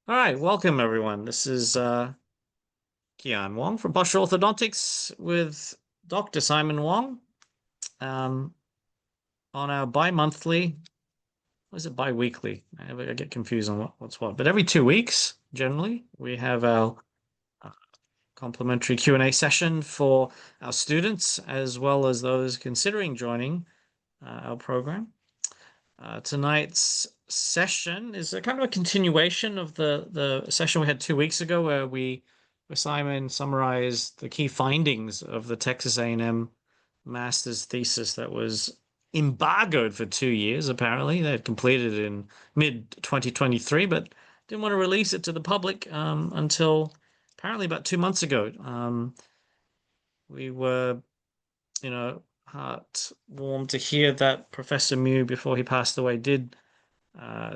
All right, welcome everyone. This is Kian Wong from Postural Orthodontics with Dr. Simon Wong um, on our bi-monthly, what is it, bi-weekly? I get confused on what's what, but every 2 weeks, generally, we have our uh, complimentary Q&A session for our students as well as those considering joining our program. Tonight's session is a kind of a continuation of the session we had 2 weeks ago, where Simon summarized the key findings of the Texas A&M master's thesis that was embargoed for 2 years. Apparently, they had completed it in mid 2023, but didn't want to release it to the public until apparently about 2 months ago. We were, heartwarmed to hear that Professor Mew, before he passed away, did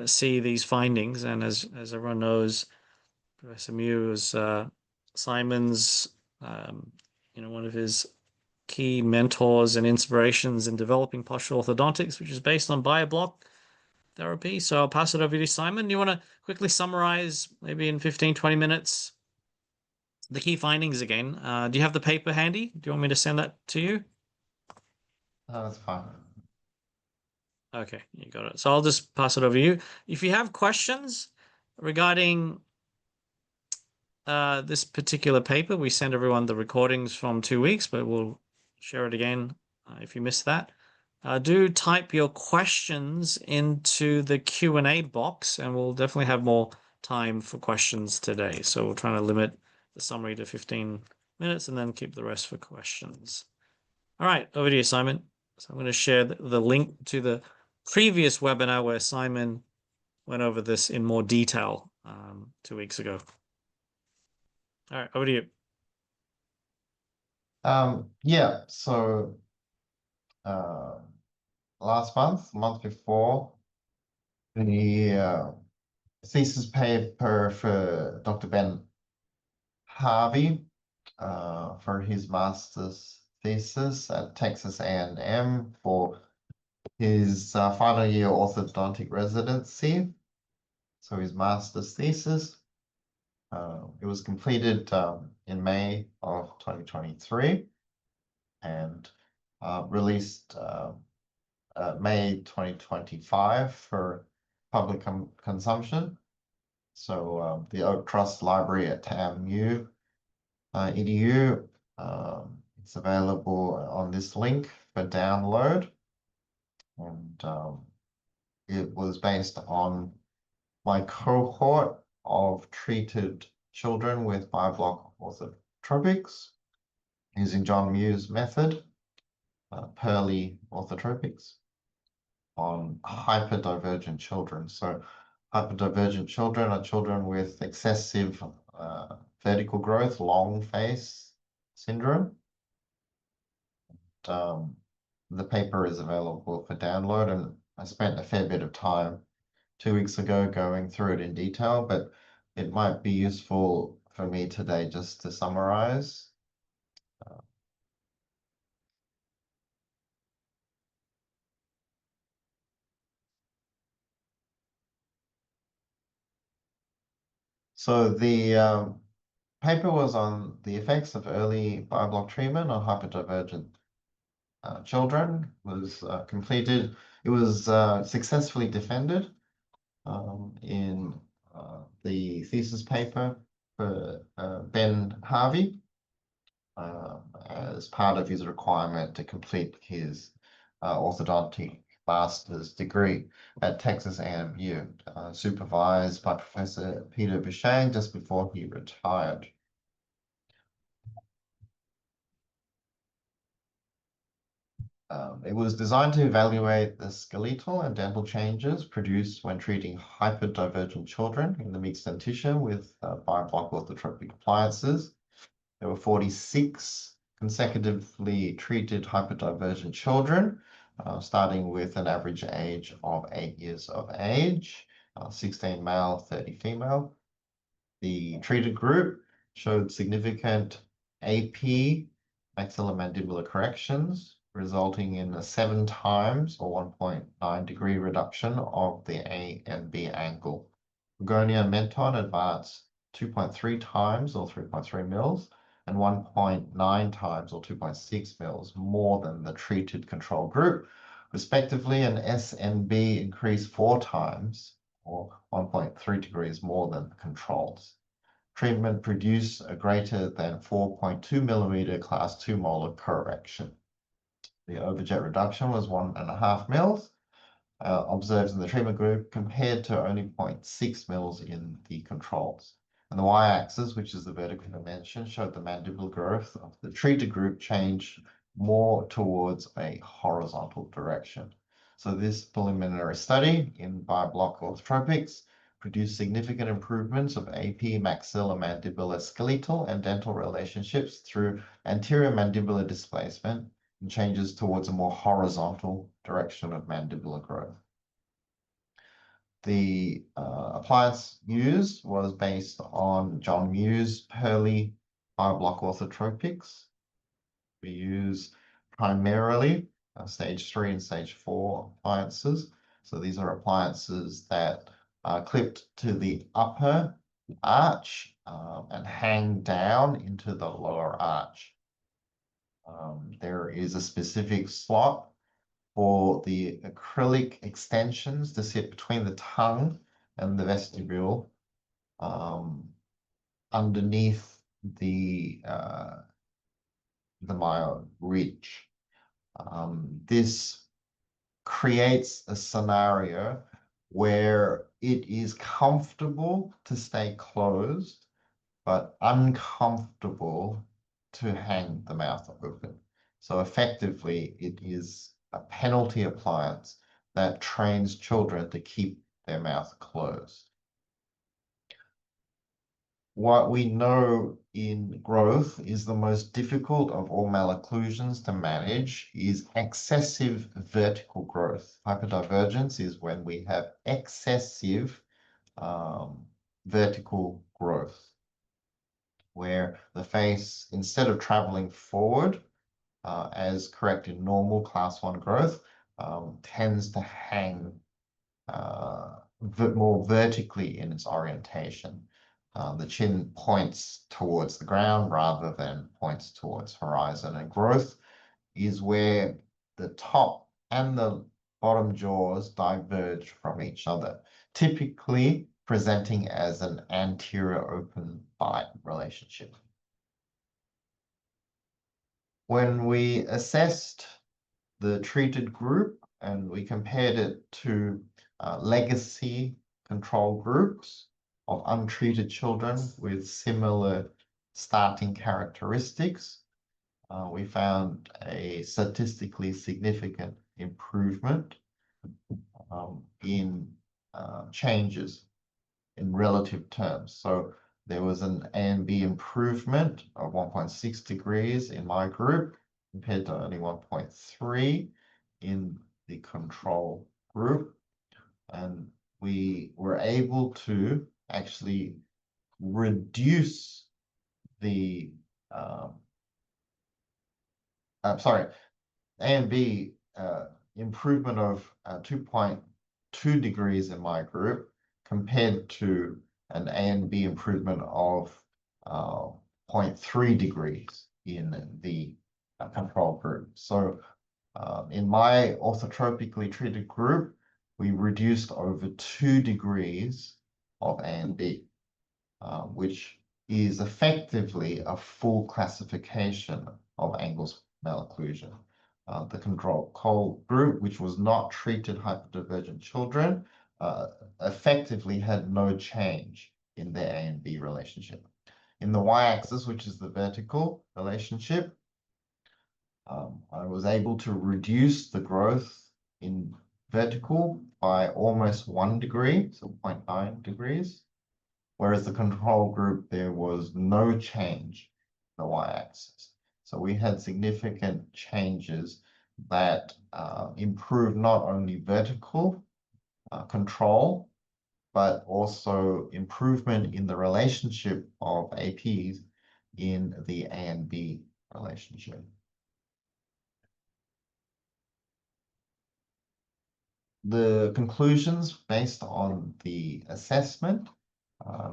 see these findings. And as everyone knows, Professor Mew was Simon's, one of his key mentors and inspirations in developing postural orthodontics, which is based on Biobloc therapy. So I'll pass it over to Simon. You want to quickly summarize, maybe in 15, 20 minutes, the key findings again? Do you have the paper handy? Do you want me to send that to you? That's fine. Okay, you got it. So I'll just pass it over to you. If you have questions regarding this particular paper, we send everyone the recordings from 2 weeks, but we'll share it again if you missed that. Do type your questions into the Q&A box, and we'll definitely have more time for questions today. So we're trying to limit the summary to 15 minutes and then keep the rest for questions. All right, over to you, Simon. So I'm going to share the link to the previous webinar where Simon went over this in more detail 2 weeks ago. All right, over to you. Yeah, so last month before, the thesis paper for Dr. Ben Harvey for his master's thesis at Texas A&M for his final year orthodontic residency. So his master's thesis. It was completed in May of 2023 and released May 2025 for public consumption. So the Oak Trust Library at TAMU edu, it's available on this link for download. And it was based on my cohort of treated children with Biobloc Orthotropics using John Mew's method, Pearly Orthotropics, on hyperdivergent children. So hyperdivergent children are children with excessive vertical growth, long face syndrome. The paper is available for download, and I spent a fair bit of time 2 weeks ago going through it in detail, but it might be useful for me today just to summarize. So the paper was on the effects of early Biobloc treatment on hyperdivergent children. Was completed. It was successfully defended in the thesis paper for Ben Harvey as part of his requirement to complete his orthodontic master's degree at Texas A&M, supervised by Professor Peter Bishang just before he retired. It was designed to evaluate the skeletal and dental changes produced when treating hyperdivergent children in the mixed dentition with Biobloc orthotropic appliances. There were 46 consecutively treated hyperdivergent children, starting with an average age of 8 years of age, 16 male, 30 female. The treated group showed significant AP maxillomandibular corrections, resulting in a 7 times or 1.9 degree reduction of the A and B angle. We've Begonia Menton advanced 2.3 times or 3.3 mils and 1.9 times or 2.6 mils more than the treated control group, respectively, and SNB increased 4 times or 1.3 degrees more than the controls. Treatment produced a greater than 4.2 millimeter class 2 molar correction. The overjet reduction was 1.5 mils observed in the treatment group compared to only 0.6 mils in the controls. And the y-axis, which is the vertical dimension, showed the mandibular growth of the treated group change more towards a horizontal direction. So this preliminary study in Biobloc Orthotropics produced significant improvements of AP, maxillomandibular, skeletal, and dental relationships through anterior mandibular displacement and changes towards a more horizontal direction of mandibular growth. The appliance used was based on John Mew's Pearly Biobloc Orthotropics. We use primarily stage 3 and stage 4 appliances. So these are appliances that are clipped to the upper arch and hang down into the lower arch. There is a specific slot for the acrylic extensions to sit between the tongue and the vestibule underneath the myo ridge. This creates a scenario where it is comfortable to stay closed, but uncomfortable to hang the mouth open. So effectively, it is a penalty appliance that trains children to keep their mouth closed. What we know in growth is the most difficult of all malocclusions to manage is excessive vertical growth. Hyperdivergence is when we have excessive vertical growth, where the face, instead of traveling forward, as correct in normal class 1 growth, tends to hang more vertically in its orientation. The chin points towards the ground rather than points towards horizon. And growth is where the top and the bottom jaws diverge from each other, typically presenting as an anterior open bite relationship. When we assessed the treated group and we compared it to legacy control groups of untreated children with similar starting characteristics, we found a statistically significant improvement in changes in relative terms. So there was an A and B improvement of 1.6 degrees in my group compared to only 1.3 in the control group. And we were able to actually reduce the, A and B improvement of 2.2 degrees in my group compared to an A and B improvement of 0.3 degrees in the control group. So in my orthotropically treated group, we reduced over 2 degrees of A and B, which is effectively a full classification of Angle's malocclusion. The control group, which was not treated hyperdivergent children, effectively had no change in their A and B relationship. In the y-axis, which is the vertical relationship, I was able to reduce the growth in vertical by almost 1 degree, so 0.9 degrees, whereas the control group, there was no change in the y-axis. So we had significant changes that improved not only vertical control, but also improvement in the relationship of APs in the A and B relationship. The conclusions based on the assessment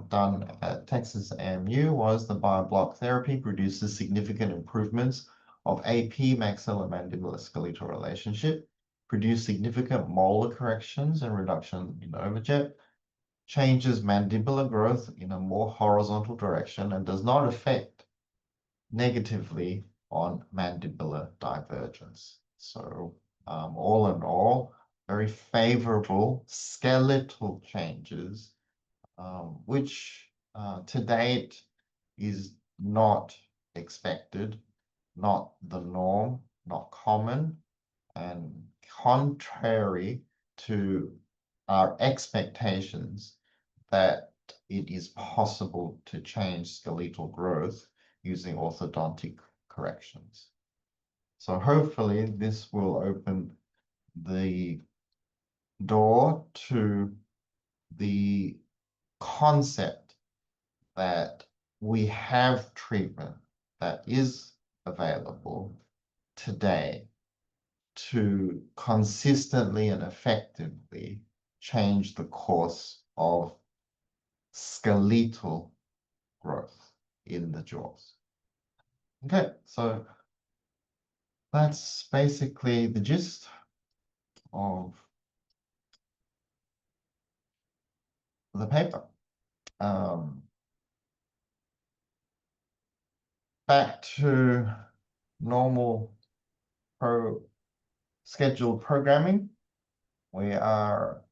done at Texas AMU was the Biobloc therapy produces significant improvements of AP maxillomandibular skeletal relationship, produce significant molar corrections and reduction in overjet, changes mandibular growth in a more horizontal direction, and does not affect negatively on mandibular divergence. So all in all, very favorable skeletal changes, which to date is not expected, not the norm, not common, and contrary to our expectations that it is possible to change skeletal growth using orthodontic corrections. So hopefully this will open the door to the concept that we have treatment that is available today to consistently and effectively change the course of skeletal growth in the jaws. Okay, so that's basically the gist of the paper. Back to normal scheduled programming. We are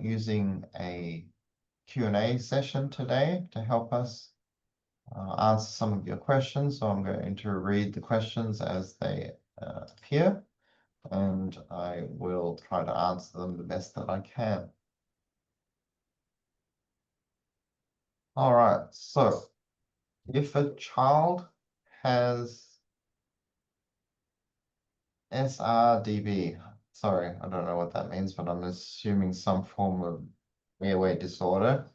using a Q&A session today to help us answer some of your questions. So I'm going to read the questions as they appear, and I will try to answer them the best that I can. All right, so if a child has SRDB, sorry, I don't know what that means, but I'm assuming some form of airway disorder,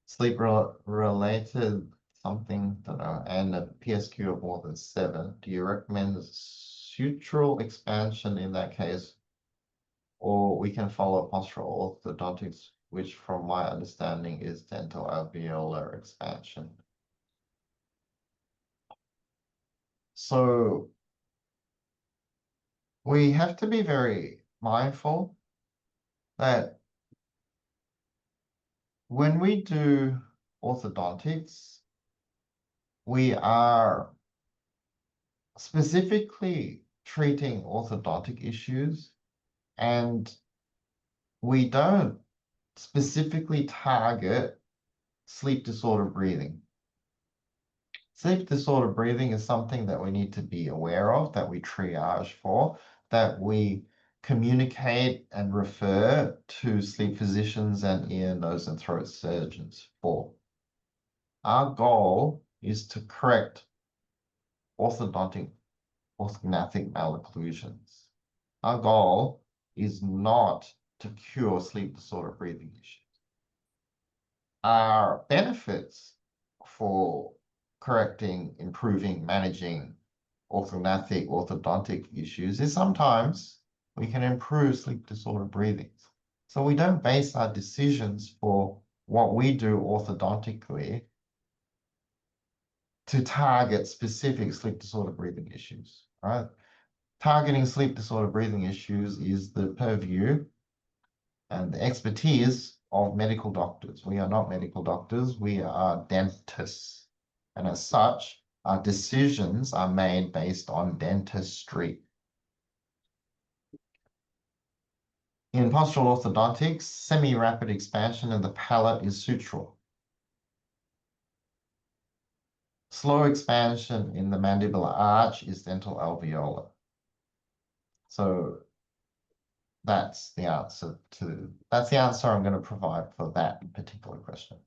sleep-related something, don't know, and a PSQ of more than 7, do you recommend sutural expansion in that case? Or we can follow postural orthodontics, which from my understanding is dental alveolar expansion. So we have to be very mindful that when we do orthodontics, we are specifically treating orthodontic issues, and we don't specifically target sleep disorder breathing. Sleep disorder breathing is something that we need to be aware of, that we triage for, that we communicate and refer to sleep physicians and ear, nose, and throat surgeons for. Our goal is to correct orthodontic malocclusions. Our goal is not to cure sleep disorder breathing issues. Our benefits for correcting, improving, managing orthodontic issues is sometimes we can improve sleep disorder breathing. So we don't base our decisions for what we do orthodontically to target specific sleep disorder breathing issues, right? Targeting sleep disorder breathing issues is the purview and the expertise of medical doctors. We are not medical doctors, we are dentists. And as such, our decisions are made based on dentistry. In postural orthodontics, semi-rapid expansion of the palate is sutural. Slow expansion in the mandibular arch is dental alveolar. So that's the answer I'm going to provide for that particular question.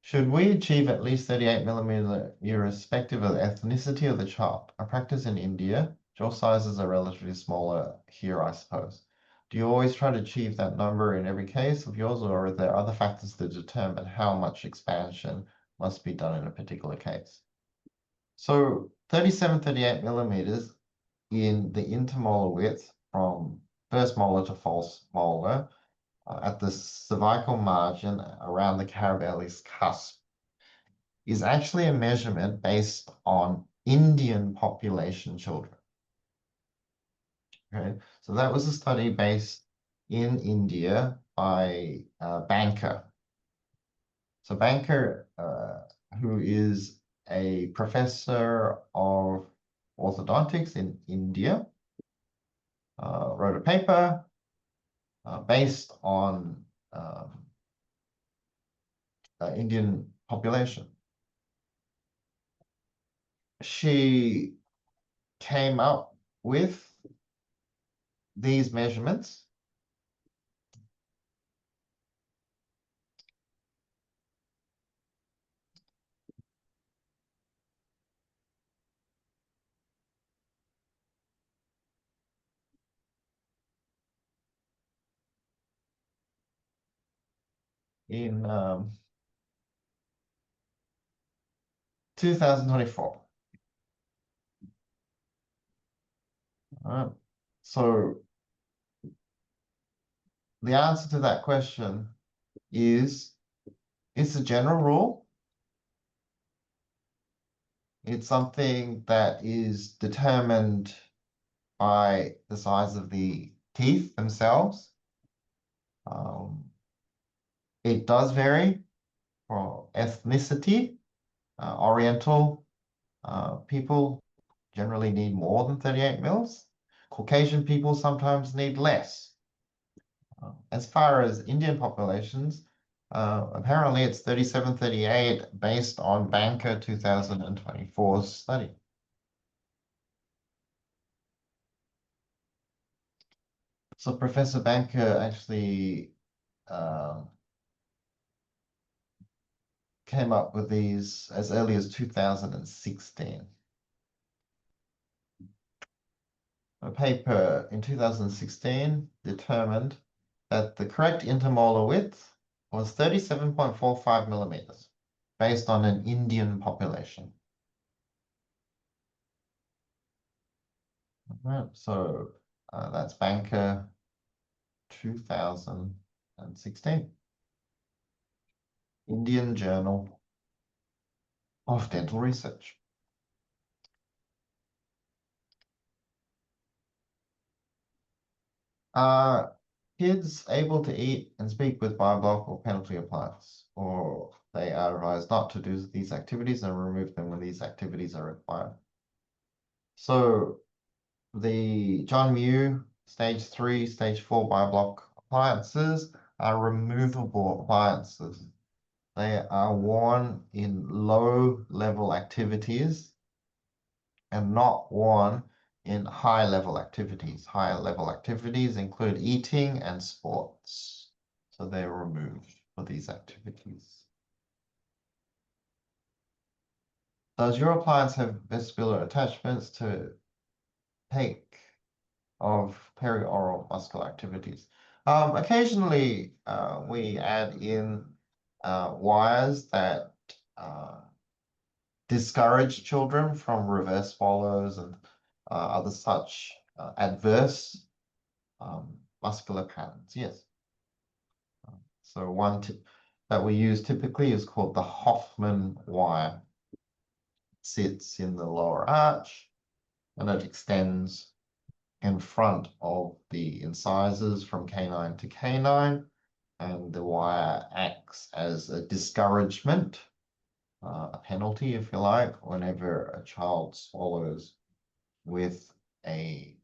Should we achieve at least 38 millimeter irrespective of the ethnicity of the child? I practice in India. Jaw sizes are relatively smaller here, I suppose. Do you always try to achieve that number in every case of yours, or are there other factors that determine how much expansion must be done in a particular case? So 37, 38 millimeters in the intermolar width from first molar to false molar at the cervical margin around the Carabelis cusp is actually a measurement based on Indian population children. Okay, so that was a study based in India by Banker. So Banker, who is a professor of orthodontics in India, wrote a paper based on Indian population. She came up with these measurements in 2024. So the answer to that question is, it's a general rule. It's something that is determined by the size of the teeth themselves. It does vary for ethnicity. Oriental people generally need more than 38 mils. Caucasian people sometimes need less. As far as Indian populations, apparently it's 37, 38 based on Banker 2024's study. So Professor Banker actually came up with these as early as 2016. A paper in 2016 determined that the correct intermolar width was 37.45 millimeters based on an Indian population. Right, so that's Banker 2016. Indian Journal of Dental Research. Are kids able to eat and speak with Biobloc or penalty appliance, or they are advised not to do these activities and remove them when these activities are required? So the John Mew stage 3, stage 4 Biobloc appliances are removable appliances. They are worn in low-level activities and not worn in high-level activities. High-level activities include eating and sports. So they're removed for these activities. Does your appliance have vestibular attachments to take of perioral muscular activities? Occasionally, we add in wires that discourage children from reverse swallows and other such adverse muscular patterns. Yes. So one that we use typically is called the Hoffman wire. It sits in the lower arch and it extends in front of the incisors from canine to canine, and the wire acts as a discouragement, a penalty, if you like, whenever a child swallows with a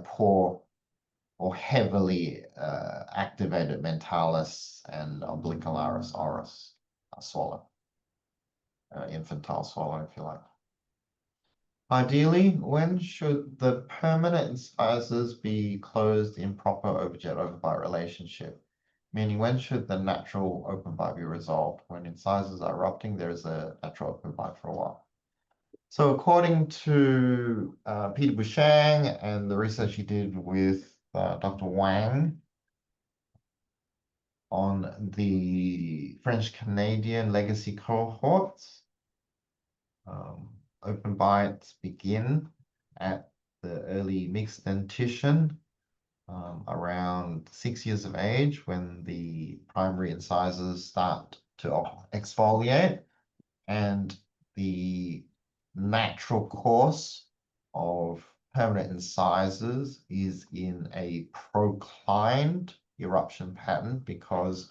poor or heavily activated mentalis and orbicularis oris swallow, infantile swallow, if you like. Ideally, when should the permanent incisors be closed in proper overjet overbite relationship? Meaning, when should the natural open bite be resolved? When incisors are erupting, there is a natural open bite for a while. So according to Peter Bouchang and the research he did with Dr. Wong on the French-Canadian legacy cohorts, open bites begin at the early mixed dentition around 6 years of age, when the primary incisors start to exfoliate, and the natural course of permanent incisors is in a proclined eruption pattern, because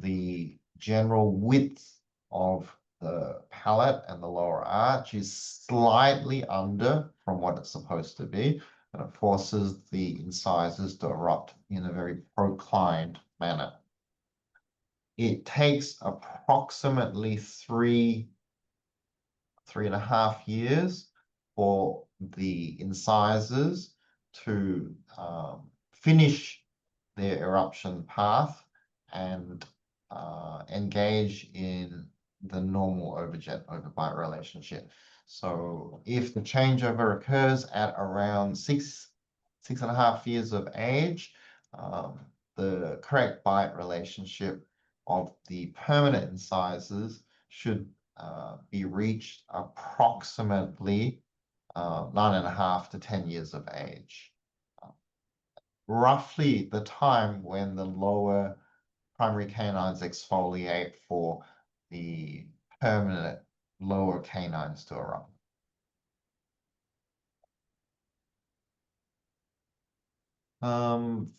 the general width of the palate and the lower arch is slightly under from what it's supposed to be, and it forces the incisors to erupt in a very proclined manner. It takes approximately 3.5 years for the incisors to finish their eruption path and engage in the normal overjet overbite relationship. So if the changeover occurs at around 6.5 years of age, the correct bite relationship of the permanent incisors should be reached approximately 9.5 to 10 years of age. Roughly the time when the lower primary canines exfoliate for the permanent lower canines to erupt.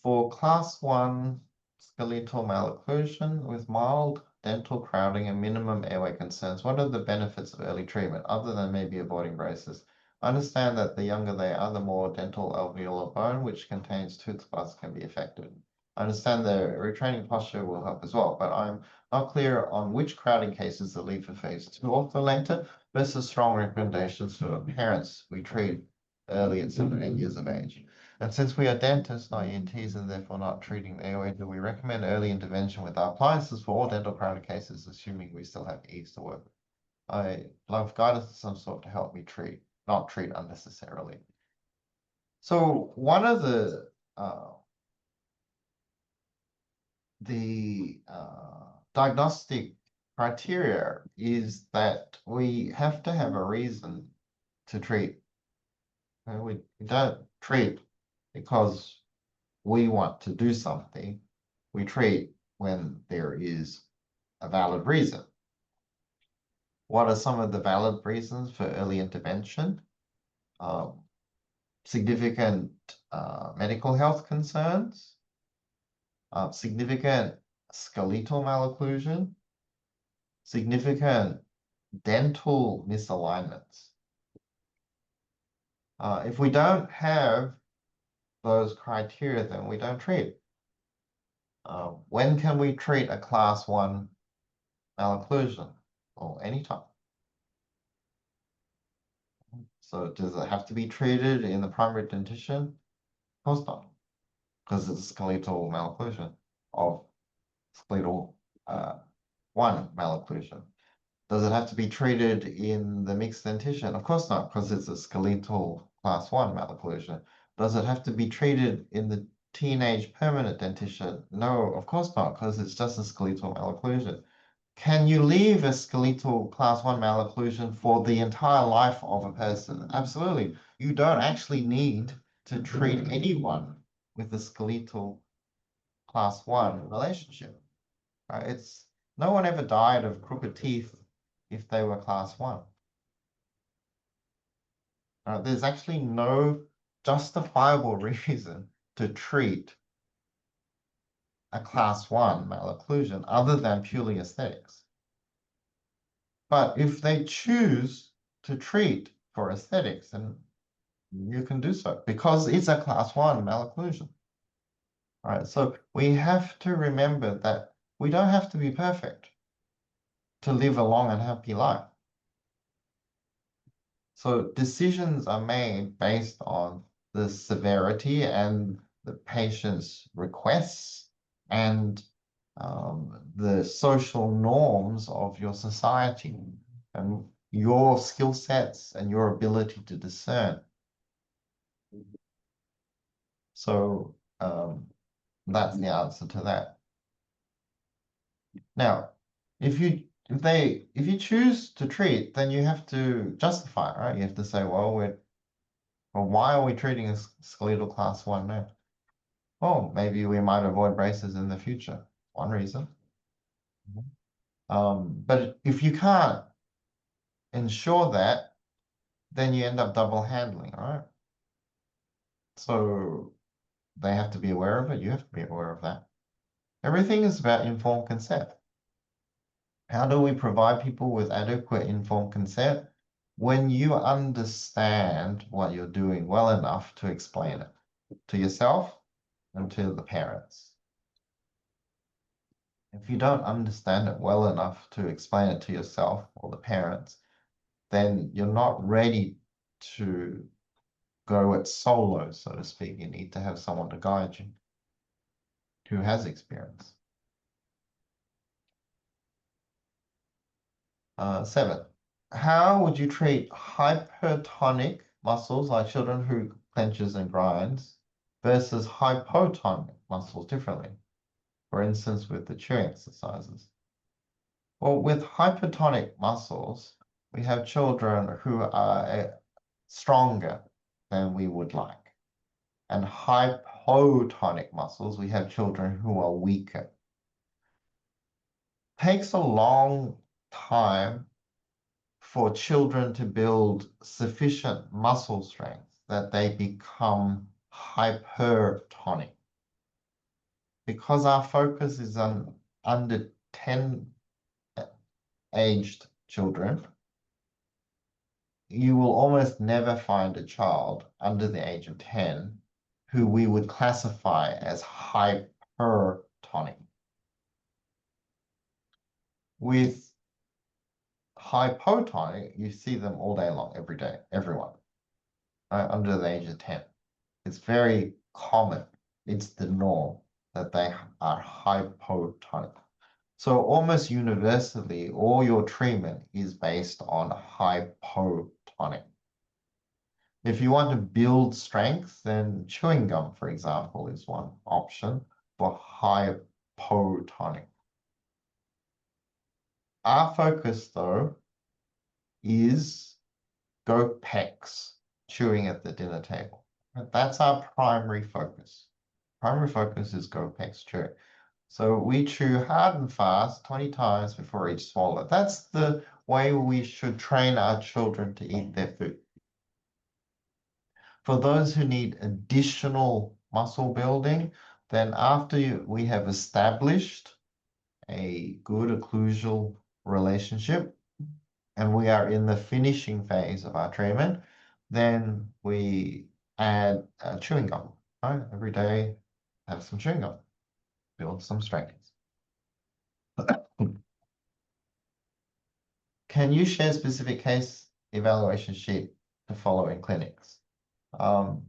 For class 1 skeletal malocclusion with mild dental crowding and minimum airway concerns, what are the benefits of early treatment other than maybe avoiding braces? I understand that the younger they are, the more dental alveolar bone, which contains toothpaste, can be affected. I understand the retraining posture will help as well, but I'm not clear on which crowding cases that lead for phase 2 ortho later versus strong recommendations for parents we treat early at 7 or 8 years of age. And since we are dentists, not ENTs, and therefore not treating the airway, do we recommend early intervention with our appliances for all dental crowding cases, assuming we still have ease to work with? I love guidance of some sort to help me treat, not treat unnecessarily. So one of the diagnostic criteria is that we have to have a reason to treat. We don't treat because we want to do something. We treat when there is a valid reason. What are some of the valid reasons for early intervention? Significant medical health concerns, significant skeletal malocclusion, significant dental misalignments. If we don't have those criteria, then we don't treat. When can we treat a class 1 malocclusion? Well, anytime. So does it have to be treated in the primary dentition? Of course not, because it's a skeletal malocclusion of skeletal 1 malocclusion. Does it have to be treated in the mixed dentition? Of course not, because it's a skeletal class 1 malocclusion. Does it have to be treated in the teenage permanent dentition? No, of course not, because it's just a skeletal malocclusion. Can you leave a skeletal class 1 malocclusion for the entire life of a person? Absolutely. You don't actually need to treat anyone with a skeletal class 1 relationship. Right? No one ever died of crooked teeth if they were class 1. There's actually no justifiable reason to treat a class 1 malocclusion other than purely aesthetics. But if they choose to treat for aesthetics, then you can do so because it's a class 1 malocclusion. All right, so we have to remember that we don't have to be perfect to live a long and happy life. So decisions are made based on the severity and the patient's requests and the social norms of your society and your skill sets and your ability to discern. So that's the answer to that. Now, if you choose to treat, then you have to justify, right? You have to say, well, Well, why are we treating a skeletal class 1 now? Oh, maybe we might avoid braces in the future. One reason. But if you can't ensure that, then you end up double handling, right? So they have to be aware of it. You have to be aware of that. Everything is about informed consent. How do we provide people with adequate informed consent? When you understand what you're doing well enough to explain it to yourself and to the parents. If you don't understand it well enough to explain it to yourself or the parents, then you're not ready to go it solo, so to speak. You need to have someone to guide you who has experience. 7. How would you treat hypertonic muscles like children who clenches and grinds versus hypotonic muscles differently? For instance, with the chewing exercises. Well, with hypertonic muscles, we have children who are stronger than we would like. And hypotonic muscles, we have children who are weaker. Takes a long time for children to build sufficient muscle strength that they become hypertonic. Because our focus is on under 10 aged children, you will almost never find a child under the age of 10 who we would classify as hypertonic. With hypotonic, you see them all day long, every day, everyone, under the age of 10. It's very common. It's the norm that they are hypotonic. So almost universally, all your treatment is based on hypotonic. If you want to build strength, then chewing gum, for example, is one option for hypotonic. Our focus, though, is GOPex, chewing at the dinner table. That's our primary focus. Primary focus is GOPex chewing. So we chew hard and fast 20 times before each swallow. That's the way we should train our children to eat their food. For those who need additional muscle building, then after we have established a good occlusal relationship and we are in the finishing phase of our treatment, then we add chewing gum. Right? Every day, have some chewing gum, build some strength. Can you share specific case evaluation sheet to follow in clinics?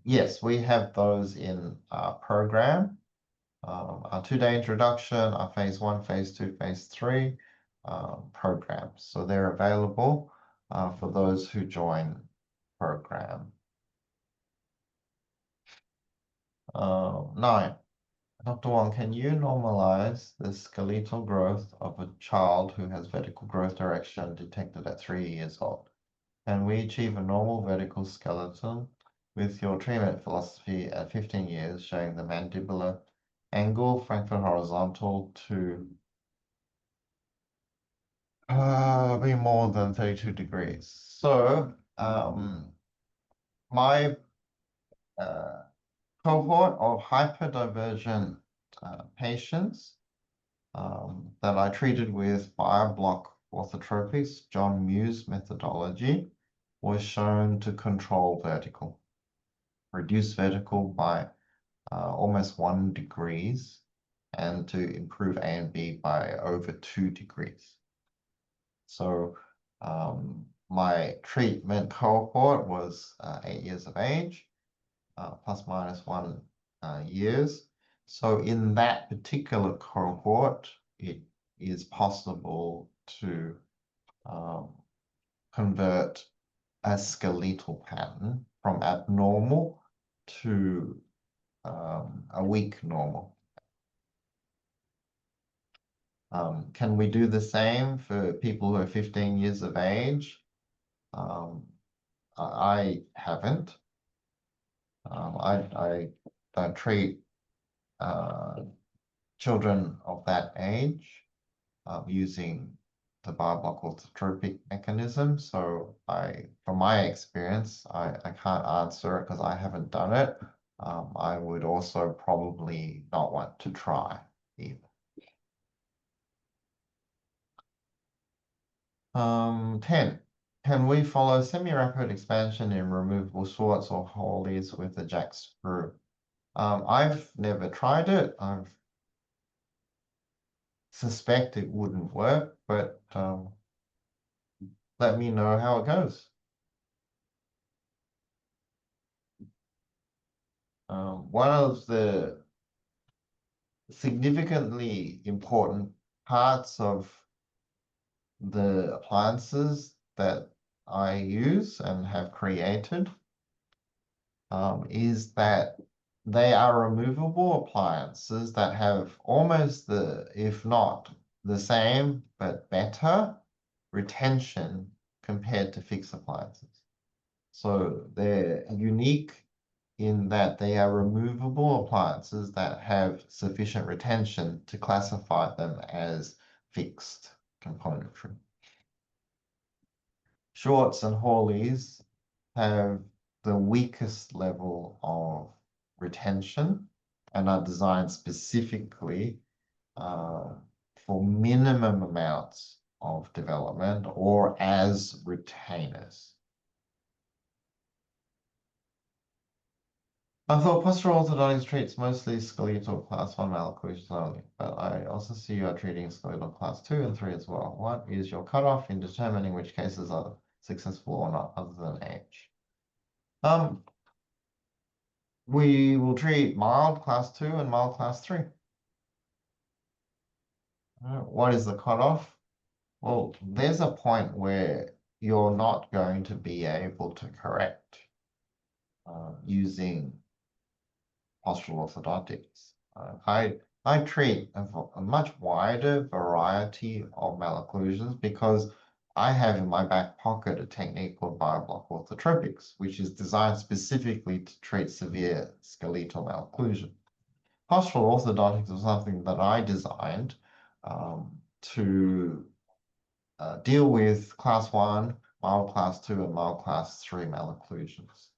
Yes, we have those in our program. Our 2-day introduction, our phase 1, phase 2, phase 3 programs. So they're available for those who join program. 9. Dr. Wong, can you normalize the skeletal growth of a child who has vertical growth direction detected at 3 years old? Can we achieve a normal vertical skeleton with your treatment philosophy at 15 years, showing the mandibular angle, Frankfurt horizontal to be more than 32 degrees? So my cohort of hyperdivergent patients that I treated with Biobloc Orthotropics, John Mew's methodology, was shown to control vertical, reduce vertical by almost 1 degrees, and to improve A and B by over 2 degrees. So my treatment cohort was 8 years of age, plus minus 1 years. So in that particular cohort, it is possible to convert a skeletal pattern from abnormal to a weak normal. Can we do the same for people who are 15 years of age? I haven't. I don't treat children of that age using the Biobloc orthotropic mechanism. So from my experience, I can't answer it because I haven't done it. I would also probably not want to try either. 10. Can we follow semi-rapid expansion in removable sorts or Hawleys with a jack screw? I've never tried it. I suspect it wouldn't work, but let me know how it goes. One of the significantly important parts of the appliances that I use and have created is that they are removable appliances that have almost if not the same, but better retention compared to fixed appliances. So they're unique in that they are removable appliances that have sufficient retention to classify them as fixed componentry. Shorts and Hawleys have the weakest level of retention and are designed specifically for minimum amounts of development or as retainers. I thought postural orthodontics treats mostly skeletal class 1 malocclusions only, but I also see you are treating skeletal class 2 and 3 as well. What is your cutoff in determining which cases are successful or not, other than age? We will treat mild class 2 and mild class 3. What is the cutoff? Well, there's a point where you're not going to be able to correct using postural orthodontics. I treat a much wider variety of malocclusions because I have in my back pocket a technique called Biobloc Orthotropics, which is designed specifically to treat severe skeletal malocclusion. Postural orthodontics was something that I designed to deal with class 1, mild class 2, and mild class 3 malocclusions.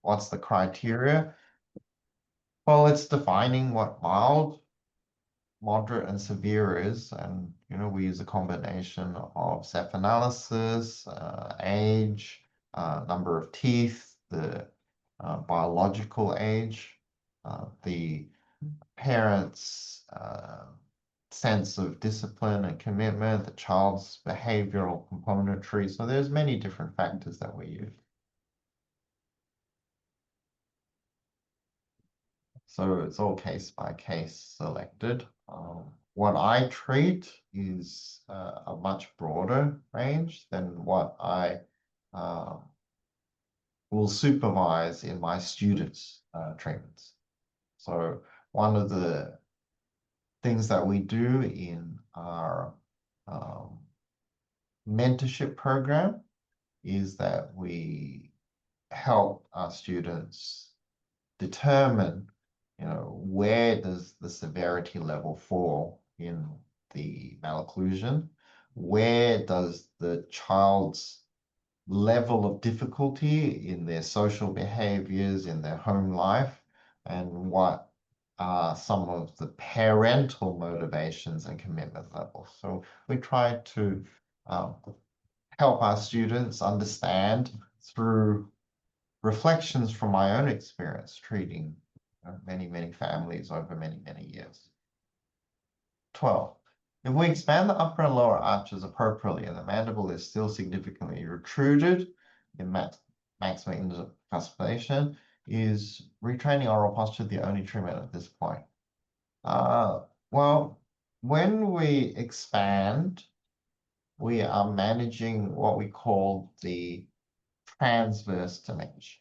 What's the criteria? Well, it's defining what mild, moderate, and severe is, and we use a combination of Ceph analysis, age, number of teeth, the biological age, the parents' sense of discipline and commitment, the child's behavioral componentry. So there's many different factors that we use. So it's all case by case selected. What I treat is a much broader range than what I will supervise in my students' treatments. So one of the things that we do in our mentorship program is that we help our students determine where does the severity level fall in the malocclusion? Where does the child's level of difficulty in their social behaviors, in their home life, and what are some of the parental motivations and commitment levels? So we try to help our students understand through reflections from my own experience treating many, many families over many, many years. 12. If we expand the upper and lower arches appropriately and the mandible is still significantly protruded in maximum incapacity, is retraining oral posture the only treatment at this point? Well, when we expand, we are managing what we call the transverse dimension.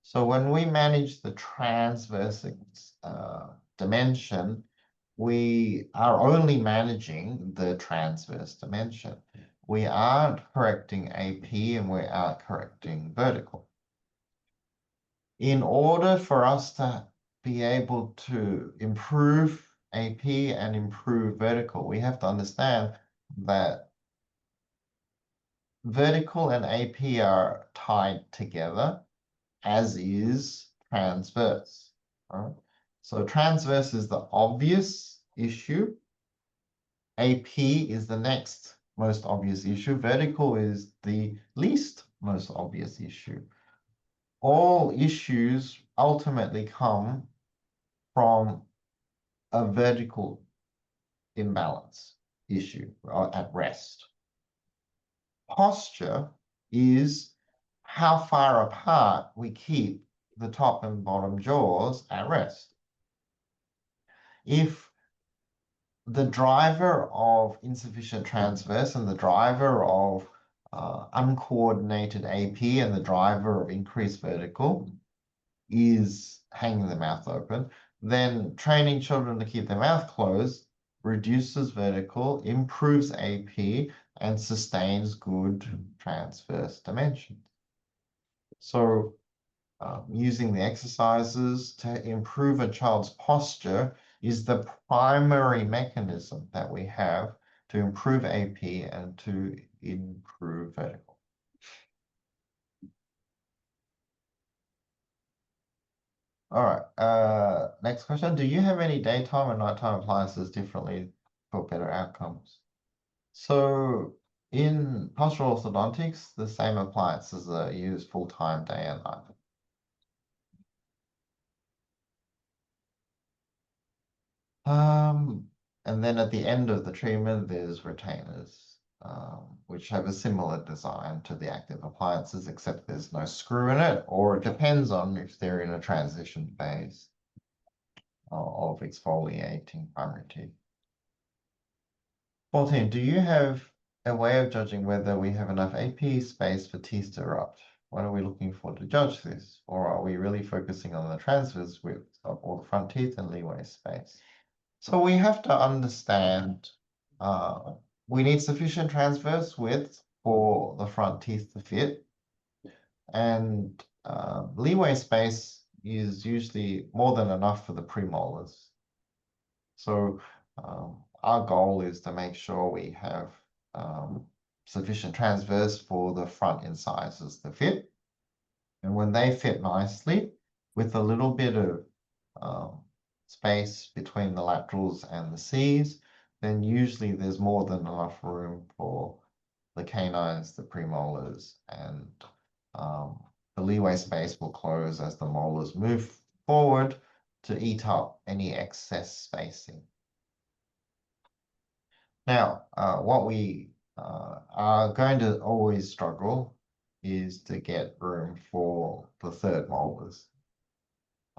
So when we manage the transverse dimension, we are only managing the transverse dimension. We aren't correcting AP and we aren't correcting vertical. in order for us to be able to improve AP and improve vertical, we have to understand that vertical and AP are tied together, as is transverse. Right? So transverse is the obvious issue. AP is the next most obvious issue. Vertical is the least most obvious issue. All issues ultimately come from a vertical imbalance issue at rest. Posture is how far apart we keep the top and bottom jaws at rest. If the driver of insufficient transverse and the driver of uncoordinated AP and the driver of increased vertical is hanging the mouth open, then training children to keep their mouth closed reduces vertical, improves AP, and sustains good transverse dimensions. So using the exercises to improve a child's posture is the primary mechanism that we have to improve AP and to improve vertical. All right, next question. Do you have any daytime and nighttime appliances differently for better outcomes? So in postural orthodontics, the same appliances are used full-time day and night. And then at the end of the treatment, there's retainers, which have a similar design to the active appliances, except there's no screw in it, or it depends on if they're in a transition phase of exfoliating primary teeth. 14, do you have a way of judging whether we have enough AP space for teeth to erupt? What are we looking for to judge this? Or are we really focusing on the transverse width of all the front teeth and leeway space? So we have to understand we need sufficient transverse width for the front teeth to fit. And leeway space is usually more than enough for the premolars. So our goal is to make sure we have sufficient transverse for the front incisors to fit. And when they fit nicely, with a little bit of space between the laterals and the Cs, then usually there's more than enough room for the canines, the premolars, and the leeway space will close as the molars move forward to eat up any excess spacing. Now, what we are going to always struggle is to get room for the third molars,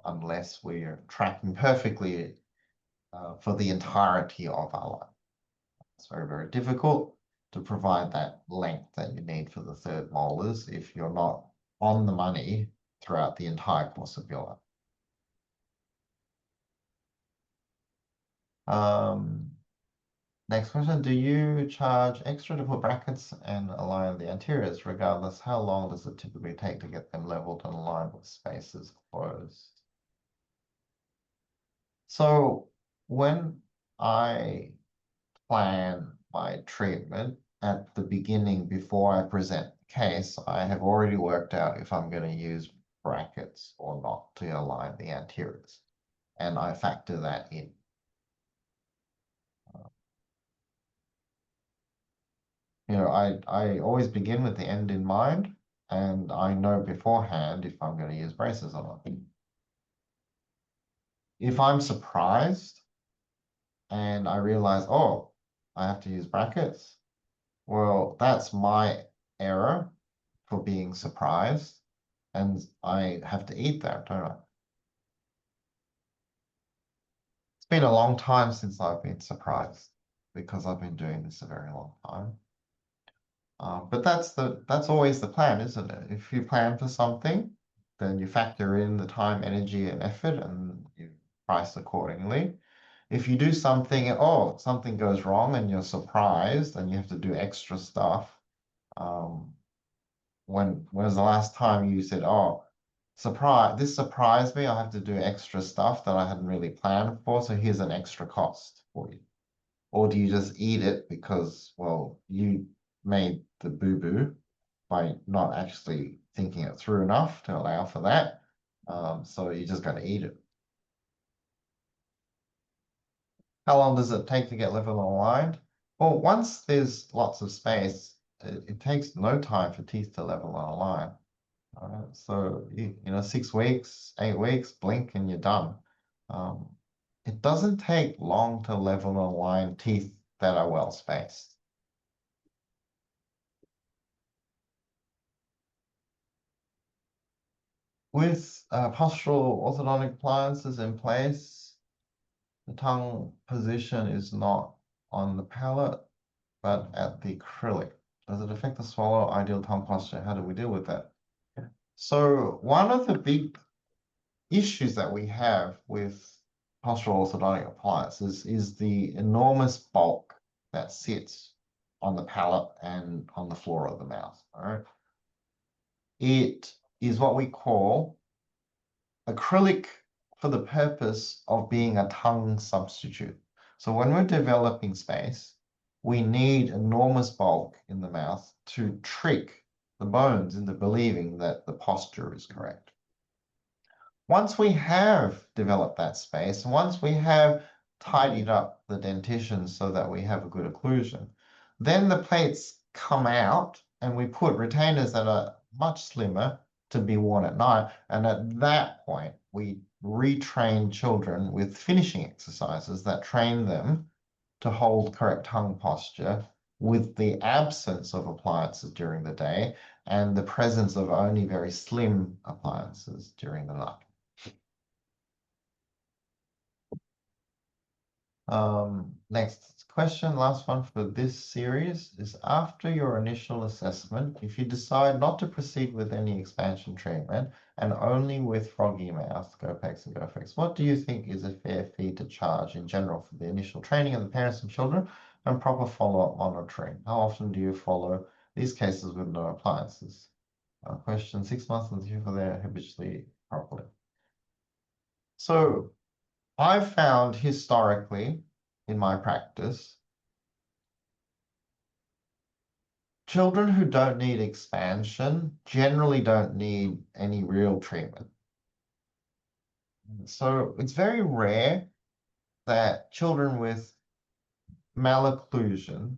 unless we're tracking perfectly for the entirety of our line. It's very, very difficult to provide that length that you need for the third molars if you're not on the money throughout the entire course of your life. Next question, do you charge extra to put brackets and align the anteriors? Regardless, how long does it typically take to get them leveled and aligned with spaces closed? So when I plan my treatment at the beginning before I present the case, I have already worked out if I'm going to use brackets or not to align the anteriors, and I factor that in. You know, I always begin with the end in mind, and I know beforehand if I'm going to use braces or not. If I'm surprised and I realize, oh, I have to use brackets, well, that's my error for being surprised, and I have to eat that, don't I? It's been a long time since I've been surprised because I've been doing this a very long time. But that's always the plan, isn't it? If you plan for something, then you factor in the time, energy, and effort, and you price accordingly. If you do something, oh, something goes wrong and you're surprised and you have to do extra stuff, when was the last time you said, oh, This surprised me. I have to do extra stuff that I hadn't really planned for. So here's an extra cost for you. Or do you just eat it because, well, you made the boo-boo by not actually thinking it through enough to allow for that? So you just got to eat it. How long does it take to get level aligned? Well, once there's lots of space, it takes no time for teeth to level and align. So, you know, 6 weeks, 8 weeks, blink and you're done. It doesn't take long to level and align teeth that are well spaced. With postural orthodontic appliances in place, the tongue position is not on the palate, but at the acrylic. Does it affect the swallow ideal tongue posture? How do we deal with that? So one of the big issues that we have with postural orthodontic appliances is the enormous bulk that sits on the palate and on the floor of the mouth. All right? It is what we call acrylic for the purpose of being a tongue substitute. So when we're developing space, we need enormous bulk in the mouth to trick the bones into believing that the posture is correct. Once we have developed that space, once we have tidied up the dentition so that we have a good occlusion, then the plates come out and we put retainers that are much slimmer to be worn at night. And at that point, we retrain children with finishing exercises that train them to hold correct tongue posture with the absence of appliances during the day and the presence of only very slim appliances during the night. Next question, last one for this series, is after your initial assessment, if you decide not to proceed with any expansion treatment and only with froggy mouth, GOPex and GOPex, what do you think is a fair fee to charge in general for the initial training of the parents and children and proper follow-up monitoring? How often do you follow these cases with no appliances? Question, 6 months until they're habitually properly. So I've found historically in my practice, children who don't need expansion generally don't need any real treatment. So it's very rare that children with malocclusion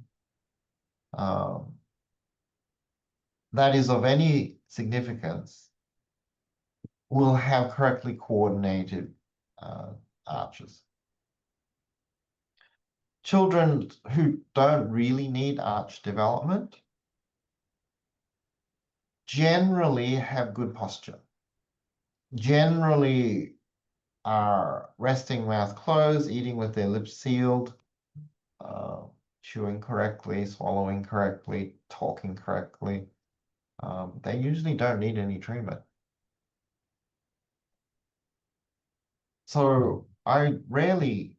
that is of any significance will have correctly coordinated arches. Children who don't really need arch development generally have good posture, generally are resting mouth closed, eating with their lips sealed, chewing correctly, swallowing correctly, talking correctly. They usually don't need any treatment. So I rarely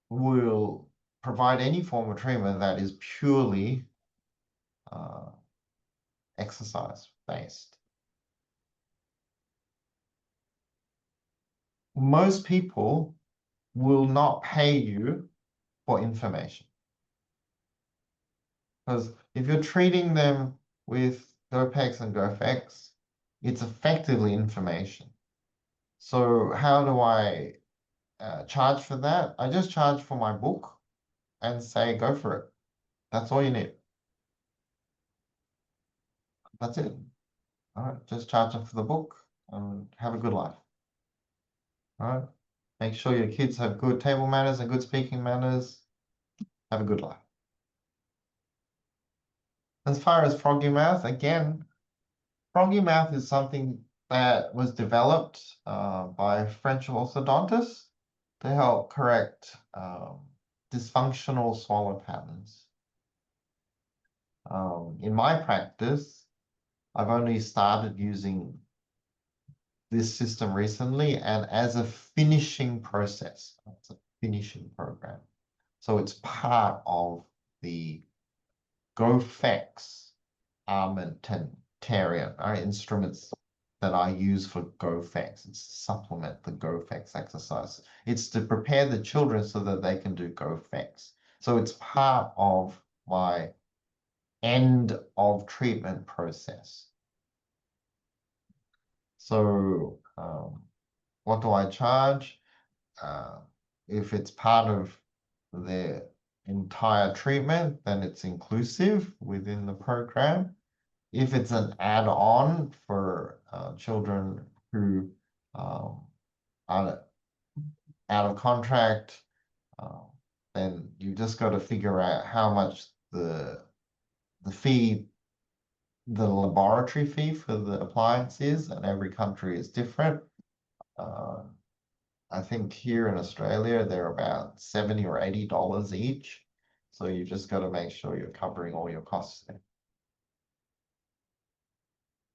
will provide any form of treatment that is purely exercise-based. Most people will not pay you for information. Because if you're treating them with GOPex and GOPex, it's effectively information. So how do I charge for that? I just charge for my book and say, go for it. That's all you need. That's it. All right, just charge them for the book and have a good life. All right, make sure your kids have good table manners and good speaking manners. Have a good life. As far as froggy mouth, again, froggy mouth is something that was developed by French orthodontists to help correct dysfunctional swallow patterns. In my practice, I've only started using this system recently and as a finishing process. It's a finishing program. So it's part of the GOPex armamentarium, our instruments that I use for GOPex. It's to supplement the GOPex exercise. It's to prepare the children so that they can do GOPex. So it's part of my end of treatment process. So what do I charge? If it's part of the entire treatment, then it's inclusive within the program. If it's an add-on for children who are out of contract, then you just got to figure out how much the fee, the laboratory fee for the appliance is, and every country is different. I think here in Australia, they're about $70 or $80 each. So you just got to make sure you're covering all your costs there.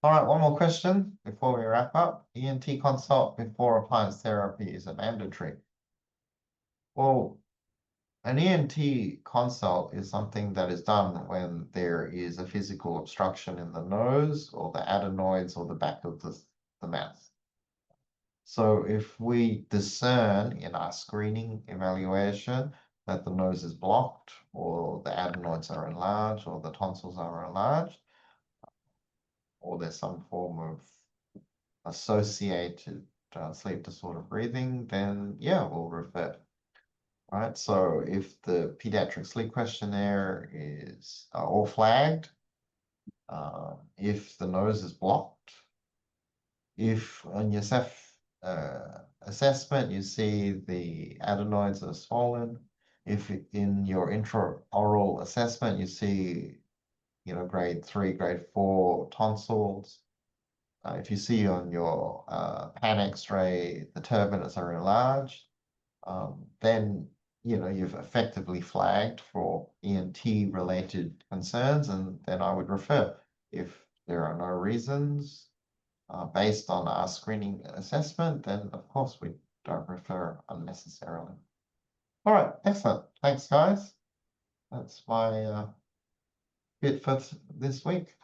All right, one more question before we wrap up. ENT consult before appliance therapy is it mandatory? Well, an ENT consult is something that is done when there is a physical obstruction in the nose or the adenoids or the back of the mouth. So if we discern in our screening evaluation that the nose is blocked or the adenoids are enlarged or the tonsils are enlarged, or there's some form of associated sleep disorder breathing, then yeah, we'll refer. Right, so if the pediatric sleep questionnaire is all flagged, if the nose is blocked, if on your assessment you see the adenoids are swollen, if in your intraoral assessment you see, grade 3, grade 4 tonsils, if you see on your pan X-ray the turbinates are enlarged, then you've effectively flagged for ENT related concerns, and then I would refer. If there are no reasons based on our screening assessment, then of course we don't refer unnecessarily. All right, excellent. Thanks, guys. That's my bit for this week.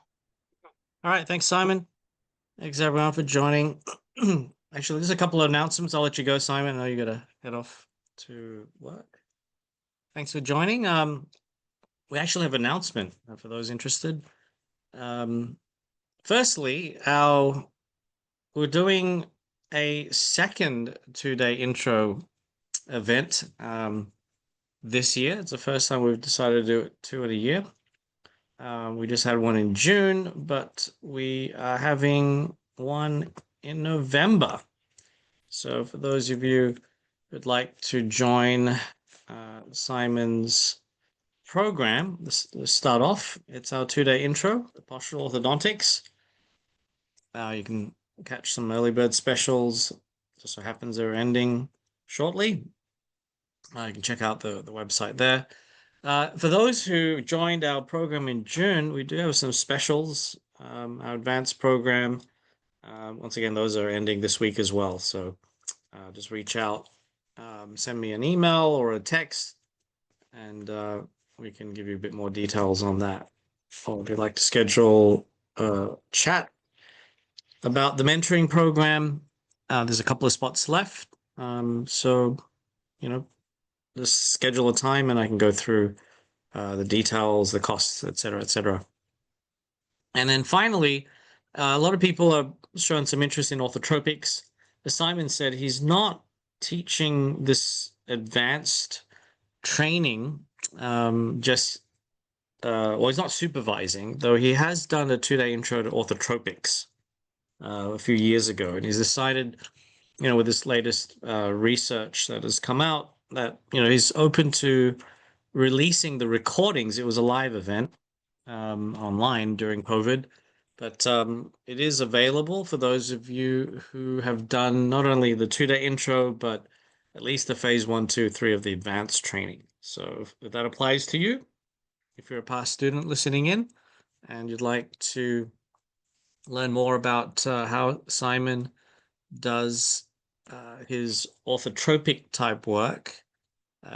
All right, thanks, Simon. Thanks everyone for joining. Actually, there's a couple of announcements. I'll let you go, Simon. I know you gotta head off to work. Thanks for joining. We actually have an announcement for those interested. Firstly, we're doing a second 2-day intro event this year. It's the first time we've decided to do it 2 in a year. We just had one in June, but we are having one in November. So for those of you who'd like to join Simon's program, let's start off. It's our 2-day intro, the Postural Orthodontics. You can catch some early bird specials. Just so happens they're ending shortly. You can check out the website there. For those who joined our program in June, we do have some specials. Our advanced program, once again, those are ending this week as well. So just reach out, send me an email or a text, and we can give you a bit more details on that. Or if you'd like to schedule a chat about the mentoring program, there's a couple of spots left. So, just schedule a time and I can go through the details, the costs, etc., etc. And then finally, a lot of people are showing some interest in orthotropics. As Simon said, he's not teaching this advanced training well, he's not supervising, though he has done a 2-day intro to orthotropics a few years ago, and he's decided, with this latest research that has come out, that he's open to releasing the recordings. It was a live event online during COVID, but it is available for those of you who have done not only the 2-day intro, but at least the phase 1, 2, 3 of the advanced training. So if that applies to you, if you're a past student listening in and you'd like to learn more about how Simon does his orthotropic type work,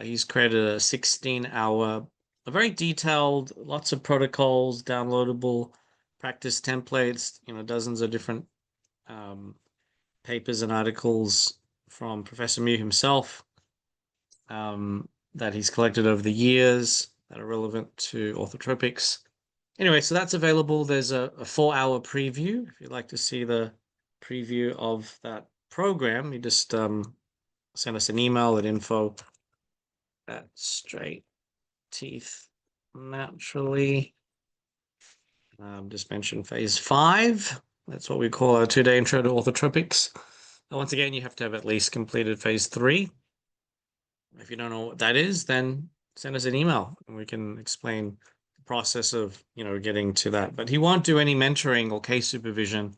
he's created a 16-hour, a very detailed, lots of protocols, downloadable practice templates, dozens of different papers and articles from Professor Mew himself that he's collected over the years that are relevant to orthotropics. Anyway, so that's available. There's a 4-hour preview. If you'd like to see the preview of that program, you just send us an email at info@straightteethnaturally. Just mention phase 5. That's what we call our 2-day intro to orthotropics. And once again, you have to have at least completed phase 3. If you don't know what that is, then send us an email and we can explain the process of, getting to that. But he won't do any mentoring or case supervision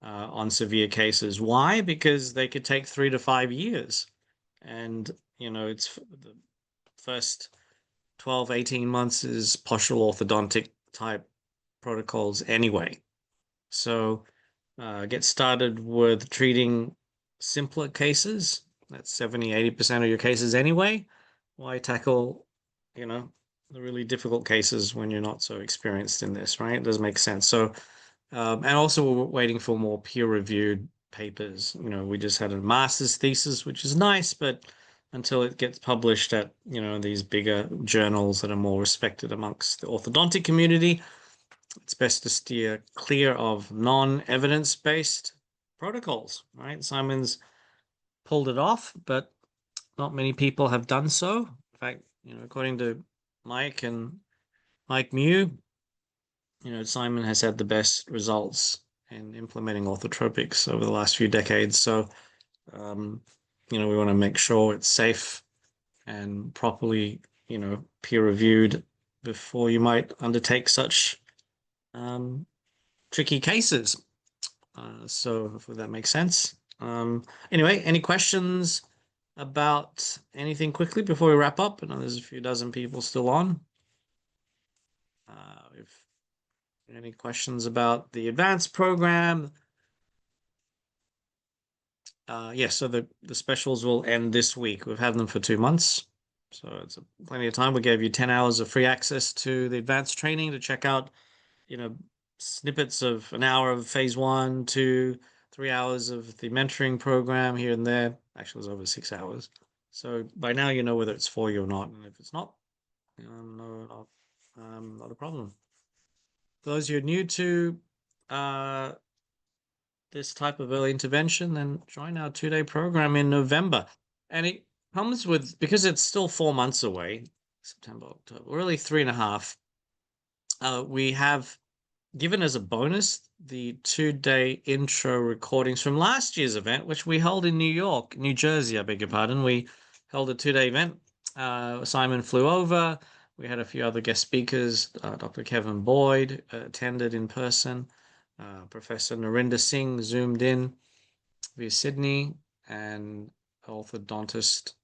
on severe cases. Why? Because they could take 3 to 5 years. And, it's the first 12, 18 months is postural orthodontic type protocols anyway. So get started with treating simpler cases. That's 70, 80% of your cases anyway. Why tackle, the really difficult cases when you're not so experienced in this, right? It does make sense. So, and also we're waiting for more peer-reviewed papers. We just had a master's thesis, which is nice, but until it gets published at, these bigger journals that are more respected amongst the orthodontic community, it's best to steer clear of non-evidence-based protocols, right? Simon's pulled it off, but not many people have done so. In fact, according to Mike Mew, Simon has had the best results in implementing orthotropics over the last few decades. So, we want to make sure it's safe and properly, peer-reviewed before you might undertake such tricky cases. So hopefully that makes sense. Anyway, any questions about anything quickly before we wrap up? I know there's a few dozen people still on. If any questions about the advanced program? Yes, so the specials will end this week. We've had them for 2 months, so it's plenty of time. We gave you 10 hours of free access to the advanced training to check out, snippets of an hour of phase 1, 2, 3 hours of the mentoring program here and there. Actually, it was over 6 hours. So by now you know whether it's for you or not, and if it's not, not a problem. For those who are new to this type of early intervention, then join our 2-day program in November. And it comes with, because it's still 4 months away, September, October, really 3.5, we have given as a bonus the 2-day intro recordings from last year's event, which we held in New Jersey, I beg your pardon. We held a 2-day event. Simon flew over. We had a few other guest speakers. Dr. Kevin Boyd attended in person. Professor Narinder Singh zoomed in via Sydney, and orthodontist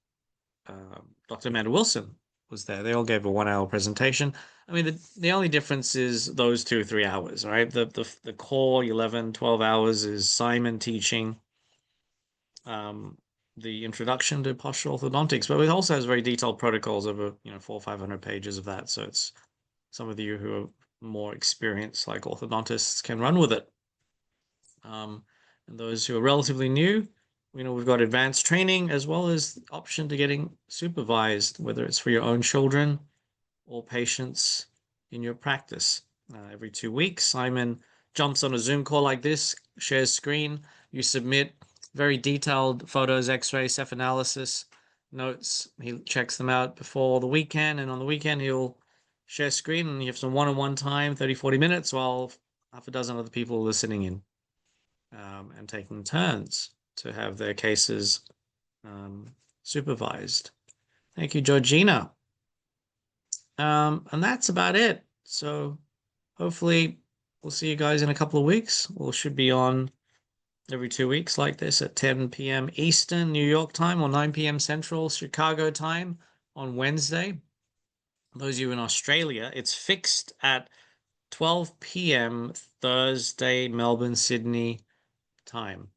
Dr. Amanda Wilson was there. They all gave a 1-hour presentation. I mean, the only difference is those 2 or 3 hours, right? The core 11, 12 hours is Simon teaching the introduction to postural orthodontics, but it also has very detailed protocols over 400 or 500 pages of that. So it's some of you who are more experienced, like orthodontists, can run with it. And those who are relatively new, we've got advanced training as well as the option to getting supervised, whether it's for your own children or patients in your practice. Every 2 weeks, Simon jumps on a Zoom call like this, shares screen, you submit very detailed photos, x-rays, Ceph analysis, notes. He checks them out before the weekend, and on the weekend he'll share screen and you have some one-on-one time, 30, 40 minutes, while half a dozen other people are listening in and taking turns to have their cases supervised. Thank you, Georgina. And that's about it. So hopefully we'll see you guys in a couple of weeks. We should be on every 2 weeks like this at 10 p.m. Eastern, New York time, or 9 p.m. Central, Chicago time on Wednesday. Those of you in Australia, it's fixed at 12 p.m. Thursday, Melbourne, Sydney time.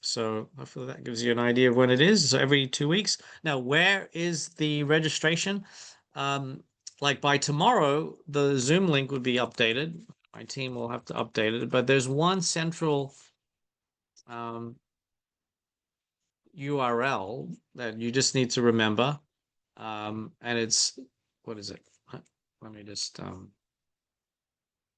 So hopefully that gives you an idea of when it is. So every 2 weeks. Now, where is the registration? Like by tomorrow, the Zoom link would be updated. My team will have to update it, but there's one central URL that you just need to remember. And it's, what is it? Let me just,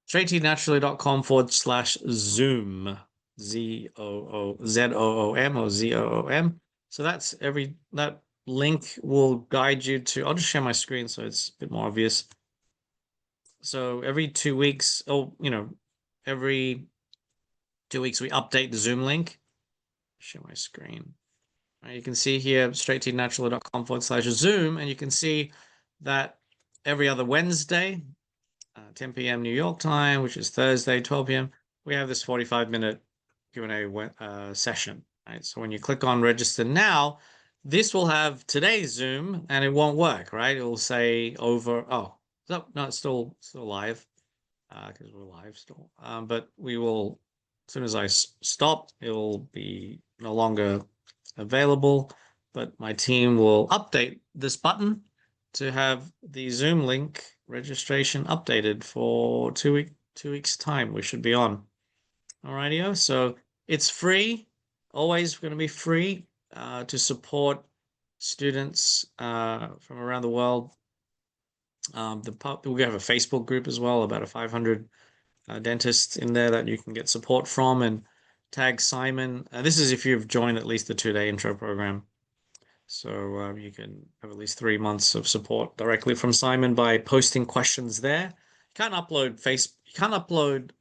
straightteethnaturally.com/Zoom, ZOOM or ZOOM. So that's that link will guide you to, I'll just share my screen so it's a bit more obvious. So every 2 weeks, every 2 weeks we update the Zoom link. Share my screen. You can see here straightteethnaturally.com/Zoom, and you can see that every other Wednesday, 10 p.m. New York time, which is Thursday, 12 p.m., we have this 45-minute Q&A session. Right? So when you click on register now, this will have today's Zoom, and it won't work, right? It will say over. Oh, no, it's still live because we're live still. But we will, as soon as I stop, it will be no longer available, but my team will update this button to have the Zoom link registration updated for 2 weeks time. We should be on. Alrighty, so it's free, always going to be free to support students from around the world. We have a Facebook group as well, about 500 dentists in there that you can get support from, and tag Simon. This is if you've joined at least the 2-day intro program. So you can have at least 3 months of support directly from Simon by posting questions there. You can't upload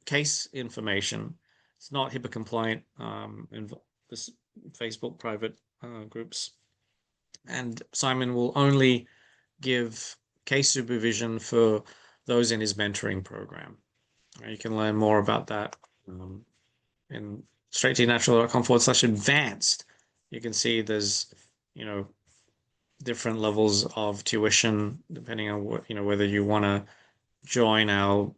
case information. It's not HIPAA compliant in this Facebook private groups. And Simon will only give case supervision for those in his mentoring program. You can learn more about that in straightteethnaturally.com/advanced. You can see there's, different levels of tuition depending on what, whether you want to join our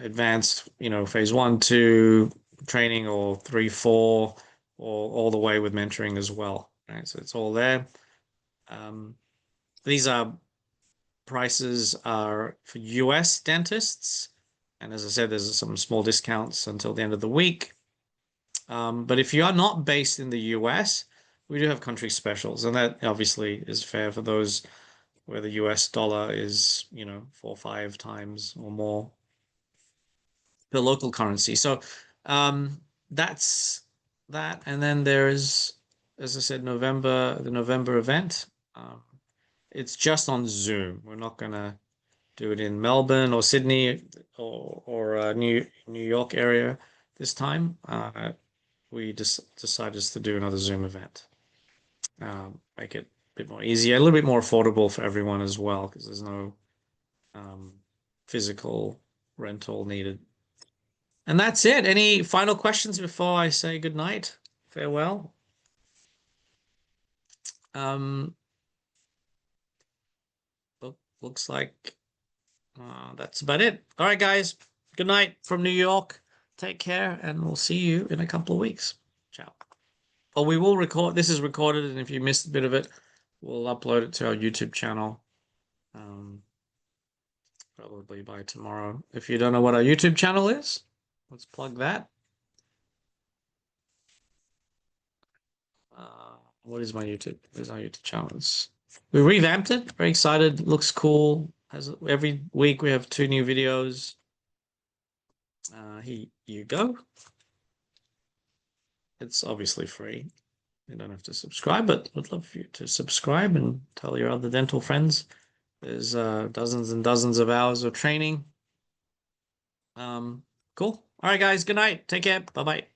advanced, phase 1, 2 training, or 3, 4, or all the way with mentoring as well. Right, so it's all there. These prices are for US dentists, and as I said, there's some small discounts until the end of the week. But if you are not based in the US, we do have country specials, and that obviously is fair for those where the US dollar is, 4 or 5 times or more the local currency. So that's that. And then there's, as I said, the November event. It's just on Zoom. We're not going to do it in Melbourne or Sydney or New York area this time. We just decided to do another Zoom event. Make it a bit more easy, a little bit more affordable for everyone as well, because there's no physical rental needed. And that's it. Any final questions before I say good night? Farewell. Looks like that's about it. All right, guys. Good night from New York. Take care, and we'll see you in a couple of weeks. Ciao. Oh, we will record. This is recorded, and if you missed a bit of it, we'll upload it to our YouTube channel. Probably by tomorrow. If you don't know what our YouTube channel is, let's plug that. What is my YouTube? Where's our YouTube channel? We revamped it. Very excited. Looks cool. Every week we have 2 new videos. Here you go. It's obviously free. You don't have to subscribe, but I'd love for you to subscribe and tell your other dental friends. There's dozens and dozens of hours of training. Cool. All right, guys. Good night. Take care. Bye-bye.